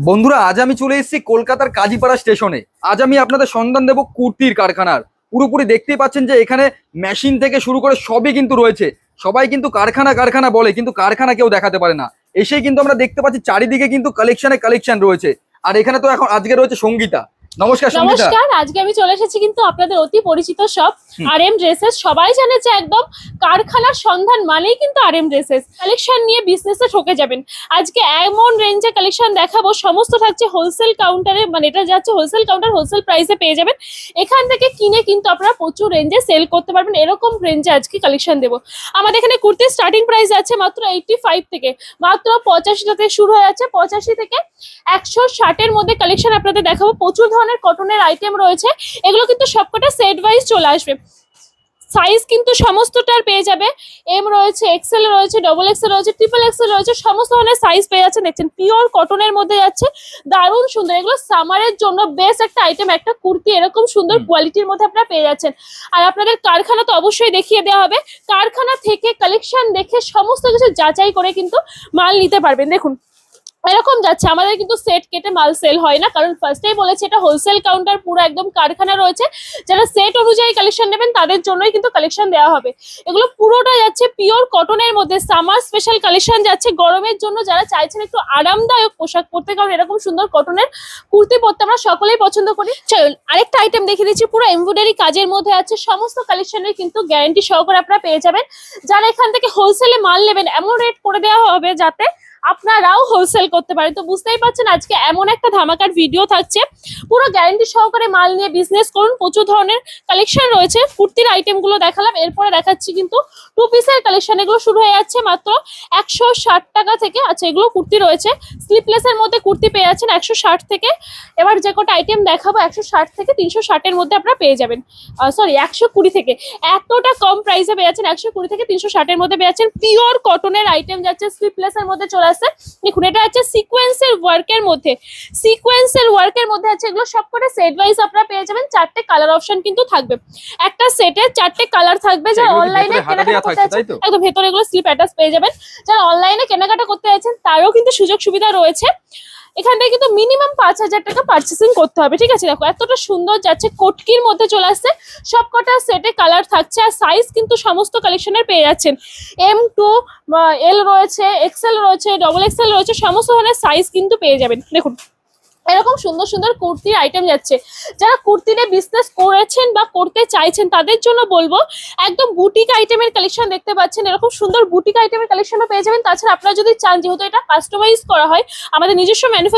বন্ধুরা, আজ আমি চলে এসেছি কলকাতার কাজীপাড়া স্টেশনে। আজ আমি আপনাদের সন্ধান দেব কুর্তির কারখানার। পুরোপুরি দেখতেই পাচ্ছেন যে এখানে মেশিন থেকে শুরু করে সবই কিন্তু রয়েছে। সবাই কিন্তু কারখানা কারখানা বলে, কিন্তু কারখানা কেউ দেখাতে পারে না। এসেই কিন্তু আমরা দেখতে পাচ্ছি চারিদিকে কিন্তু কালেকশন রয়েছে। আর এখানে তো এখন আজকে রয়েছে সঙ্গীতা। নমস্কার সঙ্গীতা। নমস্কার। আজকে আমি চলে এসেছি কিন্তু আপনাদের অতি পরিচিত শপ আরএম ড্রেসেস। সবাই জানে যে একদম কারখানার সন্ধান মানেই কিন্তু আরএম ড্রেসেস। কালেকশন নিয়ে বিজনেসে ঠকে যাবেন। আজকে এমন রেঞ্জে কালেকশন দেখাবো, সমস্ত থাকছে হোলসেল কাউন্টারে, মানে এটা যাচ্ছে হোলসেল কাউন্টার, হোলসেল প্রাইসে পেয়ে যাবেন। এখান থেকে কিনে কিন্তু আপনারা প্রচুর রেঞ্জে সেল করতে পারবেন। এরকম রেঞ্জে আজকে কালেকশন দেবো। আমাদের এখানে কুর্তির স্টার্টিং প্রাইস আছে মাত্র 85 থেকে, মাত্র 85 থেকে শুরু হয়ে যাচ্ছে। 85 থেকে 160-এর মধ্যে কালেকশন আপনাদের দেখাবো। প্রচুর ধরনের কটনের আইটেম রয়েছে, এগুলো কিন্তু সবকটা সেট ওয়াইজ চলে আসবে। সাইজ কিন্তু সমস্তটার পেয়ে যাবে। এম রয়েছে, এক্সেল রয়েছে, ডবল এক্সেল রয়েছে, ট্রিপল এক্সেল রয়েছে, সমস্ত ধরনের সাইজ পেয়ে যাচ্ছেন। দেখছেন পিওর কটনের মধ্যে যাচ্ছে, দারুণ সুন্দর। এগুলো সামারের জন্য বেস্ট একটা আইটেম, একটা কুর্তি এরকম সুন্দর কোয়ালিটির মধ্যে আপনারা পেয়ে যাচ্ছেন। আর আপনাদের কারখানা তো অবশ্যই দেখিয়ে দেওয়া হবে। কারখানা থেকে কালেকশন দেখে সমস্ত কিছু যাচাই করে কিন্তু মাল নিতে পারবেন। দেখুন এরকম যাচ্ছে। আমাদের কিন্তু সেট কেটে মাল সেল হয় না, কারণ ফার্স্টেই বলেছে এটা হোলসেল কাউন্টার, পুরো একদম কারখানা রয়েছে। যারা সেট অনুযায়ী কালেকশন নেবেন তাদের জন্যই কিন্তু কালেকশন দেওয়া হবে। এগুলো পুরোটা যাচ্ছে পিওর কটনের মধ্যে, সামার স্পেশাল কালেকশন যাচ্ছে গরমের জন্য। যারা চাইছেন একটু আরামদায়ক পোশাক পরতে, কারণ এরকম সুন্দর কটনের কুর্তি পরতে আমরা সকলেই পছন্দ করি। চলুন আরেকটা আইটেম দেখে দিচ্ছি, পুরো এমব্রয়ডারি কাজের মধ্যে আছে। সমস্ত কালেকশনের কিন্তু গ্যারান্টি সহকারে আপনারা পেয়ে যাবেন। যারা এখান থেকে হোলসেলে মাল নেবেন, এমন রেট করে দেওয়া হবে যাতে আপনারাও হোলসেল করতে পারেন। তো বুঝতেই পারছেন আজকে এমন একটা ধামাকার ভিডিও থাকছে। পুরো গ্যারান্টি সহকারে মাল নিয়ে বিজনেস করুন। প্রচুর ধরনের কালেকশন রয়েছে। কুর্তির আইটেম গুলো দেখালাম, এরপরে দেখাচ্ছি কিন্তু টু পিসের কালেকশন। এগুলো শুরু হয়ে যাচ্ছে মাত্র 160 টাকা থেকে। আচ্ছা, এগুলো কুর্তি রয়েছে, স্লিপলেসের মধ্যে কুর্তি পেয়ে যাচ্ছেন 160 থেকে। এবার যে কটা আইটেম দেখাবো 160 থেকে 360-এর মধ্যে আপনারা পেয়ে যাবেন। সরি, 120 থেকে। এতটা কম প্রাইসে পেয়ে যাচ্ছেন। 120 থেকে 360-এর মধ্যে পেয়ে যাচ্ছেন। পিওর কটনের আইটেম যাচ্ছে, স্লিপলেসের মধ্যে চলে আসছে। দেখুন এটা হচ্ছে সিকোয়েন্সের ওয়ার্কের মধ্যে, সিকোয়েন্সের ওয়ার্কের মধ্যে আছে। এগুলো সবকটা সেট ওয়াইজ আপনারা পেয়ে যাবেন। 4টে কালার অপশন কিন্তু থাকবে, একটা সেটে 4টে কালার থাকবে। যারা অনলাইনে কেনাকাটা করতে চাচ্ছেন, একদম ভেতরে এগুলো স্লিপ অ্যাটাচ পেয়ে যাবেন। যারা অনলাইনে কেনাকাটা করতে চাইছেন তারও কিন্তু সুযোগ সুবিধা রয়েছে। এখান থেকে কিন্তু মিনিমাম 5,000 টাকা পার্চেসিং করতে হবে, ঠিক আছে। দেখো এতটা সুন্দর যাচ্ছে, কোটকির মধ্যে চলে আসছে। সবকটা সেটে কালার থাকছে, আর সাইজ কিন্তু সমস্ত কালেকশনের পেয়ে যাচ্ছেন। M2 এল রয়েছে, এক্সেল রয়েছে, ডবল এক্সেল রয়েছে, সমস্ত ধরনের সাইজ কিন্তু পেয়ে যাবেন। দেখুন এরকম সুন্দর সুন্দর কুর্তির আইটেম যাচ্ছে। যারা কুর্তি নিয়ে বিজনেস করেছেন বা করতে চাইছেন তাদের জন্য বলবো, একদম বুটিক আইটেমের কালেকশন দেখতে পাচ্ছেন। এরকম সুন্দর বুটিক আইটেমের কালেকশনও পেয়ে যাবেন। তাছাড়া আপনারা যদি চান, যেহেতু এটা কাস্টমাইজ করা হয়, আমাদের নিজস্ব ম্যানুফ্যাকচার